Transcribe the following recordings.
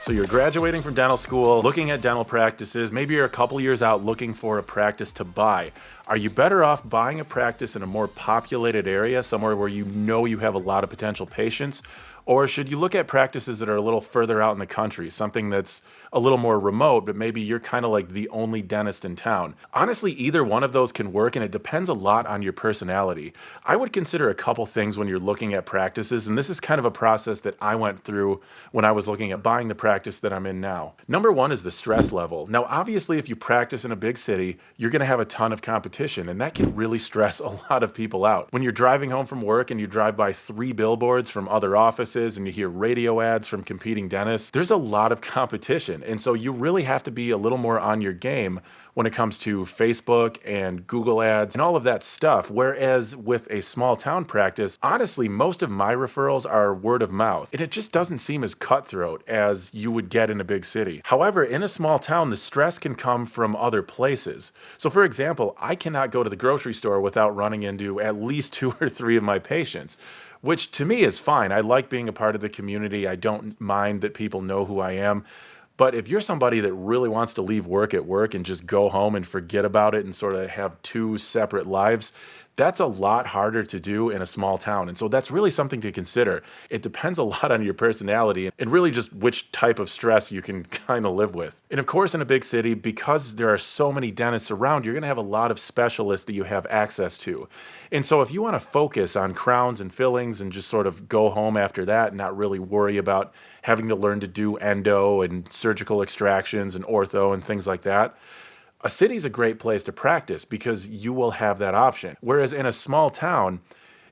So you're graduating from dental school, looking at dental practices, maybe you're a couple years out looking for a practice to buy. Are you better off buying a practice in a more populated area, somewhere where you know you have a lot of potential patients? Or should you look at practices that are a little further out in the country, something that's a little more remote, but maybe you're kind of like the only dentist in town? Honestly, either one of those can work, and it depends a lot on your personality. I would consider a couple things when you're looking at practices, and this is kind of a process that I went through when I was looking at buying the practice that I'm in now. Number one is the stress level. Now, obviously, if you practice in a big city, you're going to have a ton of competition, and that can really stress a lot of people out. When you're driving home from work and you drive by 3 billboards from other offices and you hear radio ads from competing dentists, there's a lot of competition. And so you really have to be a little more on your game when it comes to Facebook and Google ads and all of that stuff. Whereas with a small town practice, honestly, most of my referrals are word of mouth, and it just doesn't seem as cutthroat as you would get in a big city. However, in a small town, the stress can come from other places. So for example, I cannot go to the grocery store without running into at least 2 or 3 of my patients, which to me is fine. I like being a part of the community. I don't mind that people know who I am. But if you're somebody that really wants to leave work at work and just go home and forget about it and sort of have 2 separate lives, that's a lot harder to do in a small town. And so that's really something to consider. It depends a lot on your personality and really just which type of stress you can kind of live with. And of course, in a big city, because there are so many dentists around, you're going to have a lot of specialists that you have access to. And so if you want to focus on crowns and fillings and just sort of go home after that and not really worry about having to learn to do endo and surgical extractions and ortho and things like that, a city's a great place to practice because you will have that option. Whereas in a small town,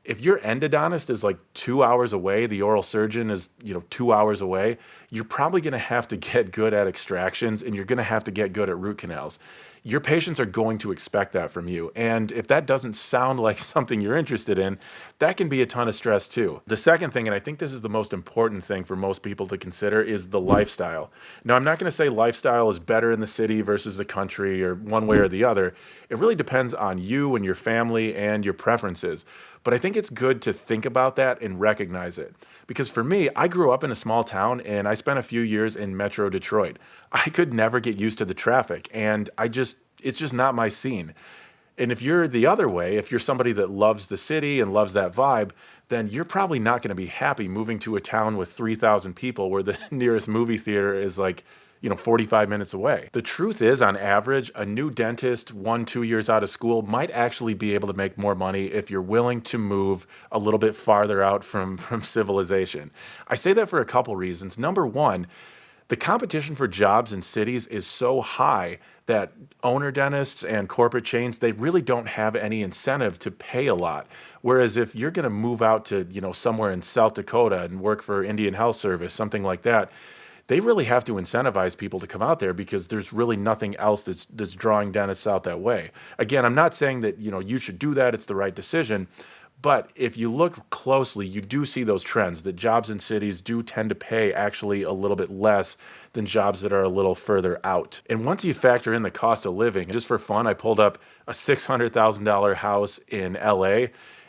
if your endodontist is like 2 hours away, the oral surgeon is, 2 hours away, you're probably going to have to get good at extractions and you're going to have to get good at root canals. Your patients are going to expect that from you. And if that doesn't sound like something you're interested in, that can be a ton of stress too. The second thing, and I think this is the most important thing for most people to consider, is the lifestyle. Now, I'm not going to say lifestyle is better in the city versus the country or one way or the other. It really depends on you and your family and your preferences. But I think it's good to think about that and recognize it. Because for me, I grew up in a small town and I spent a few years in Metro Detroit. I could never get used to the traffic, and it's just not my scene. And if you're the other way, if you're somebody that loves the city and loves that vibe, then you're probably not going to be happy moving to a town with 3,000 people where the nearest movie theater is like 45 minutes away. The truth is, on average, a new dentist 1-2 years out of school might actually be able to make more money if you're willing to move a little bit farther out from civilization. I say that for a couple reasons. Number one, the competition for jobs in cities is so high that owner dentists and corporate chains, they really don't have any incentive to pay a lot. Whereas if you're going to move out to, somewhere in South Dakota and work for Indian Health Service, something like that, they really have to incentivize people to come out there because there's really nothing else that's drawing dentists out that way. Again, I'm not saying that, you should do that. It's the right decision. But if you look closely, you do see those trends that jobs in cities do tend to pay actually a little bit less than jobs that are a little further out. And once you factor in the cost of living, just for fun, I pulled up a $600,000 house in LA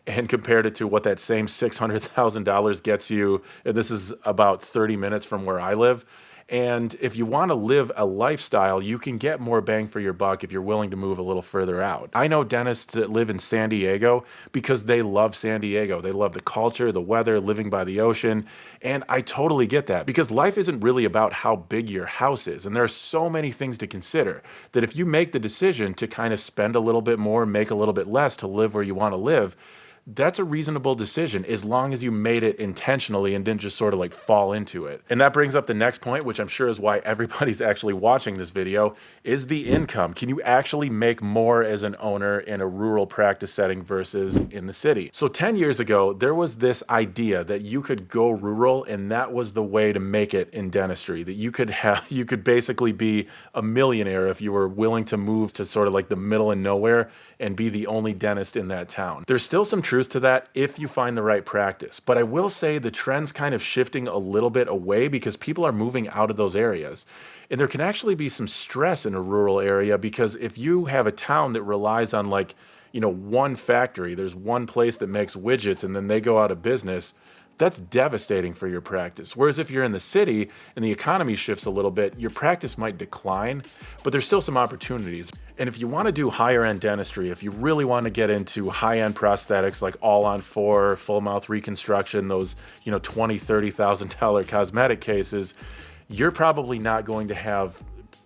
and compared it to what that same $600,000 gets you. And this is about 30 minutes from where I live. And if you want to live a lifestyle, you can get more bang for your buck if you're willing to move a little further out. I know dentists that live in San Diego because they love San Diego. They love the culture, the weather, living by the ocean. And I totally get that because life isn't really about how big your house is. And there are so many things to consider that if you make the decision to kind of spend a little bit more, make a little bit less to live where you want to live, that's a reasonable decision as long as you made it intentionally and didn't just sort of like fall into it. And that brings up the next point, which I'm sure is why everybody's actually watching this video, is the income. Can you actually make more as an owner in a rural practice setting versus in the city? So 10 years ago, there was this idea that you could go rural and that was the way to make it in dentistry, that you could basically be a millionaire if you were willing to move to sort of like the middle of nowhere and be the only dentist in that town. There's still some truth to that if you find the right practice. But I will say the trend's kind of shifting a little bit away because people are moving out of those areas. And there can actually be some stress in a rural area because if you have a town that relies on one factory, there's one place that makes widgets and then they go out of business, that's devastating for your practice. Whereas if you're in the city and the economy shifts a little bit, your practice might decline, but there's still some opportunities. And if you want to do higher end dentistry, if you really want to get into high end prosthetics like all on four, full mouth reconstruction, those, $20,000, $30,000 cosmetic cases, you're probably not going to have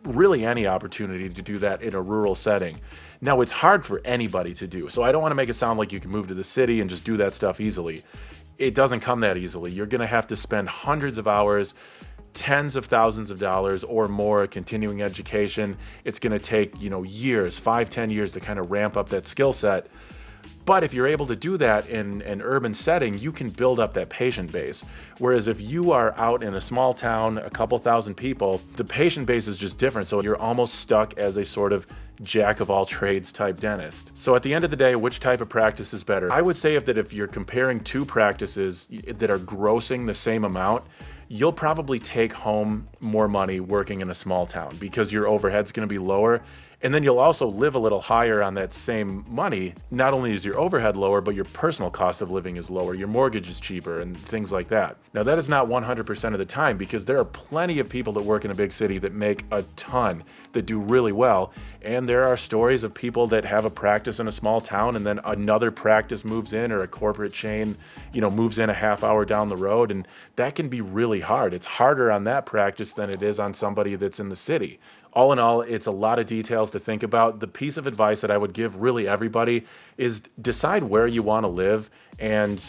really any opportunity to do that in a rural setting. Now, it's hard for anybody to do, so I don't want to make it sound like you can move to the city and just do that stuff easily. It doesn't come that easily. You're going to have to spend hundreds of hours, tens of thousands of dollars or more continuing education. It's going to take, years, 5-10 years to kind of ramp up that skill set. But if you're able to do that in an urban setting, you can build up that patient base. Whereas if you are out in a small town, a couple thousand people, the patient base is just different. So you're almost stuck as a sort of jack of all trades type dentist. So at the end of the day, which type of practice is better? I would say if you're comparing two practices that are grossing the same amount, you'll probably take home more money working in a small town because your overhead's going to be lower. And then you'll also live a little higher on that same money. Not only is your overhead lower, but your personal cost of living is lower. Your mortgage is cheaper and things like that. Now, that is not 100% of the time because there are plenty of people that work in a big city that make a ton, that do really well. And there are stories of people that have a practice in a small town and then another practice moves in, or a corporate chain, moves in a half hour down the road. And that can be really hard. It's harder on that practice than it is on somebody that's in the city. All in all, it's a lot of details to think about. The piece of advice that I would give really everybody is decide where you want to live and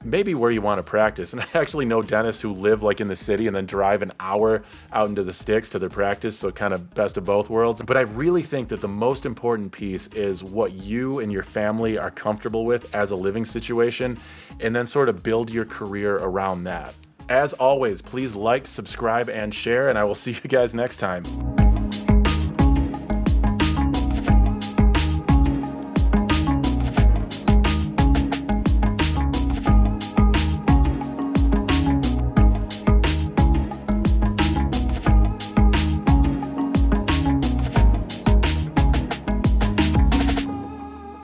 maybe where you want to practice. And I actually know dentists who live like in the city and then drive an hour out into the sticks to their practice, so kind of best of both worlds. But I really think that the most important piece is what you and your family are comfortable with as a living situation, and then sort of build your career around that. As always, please like, subscribe, and share, and I will see you guys next time.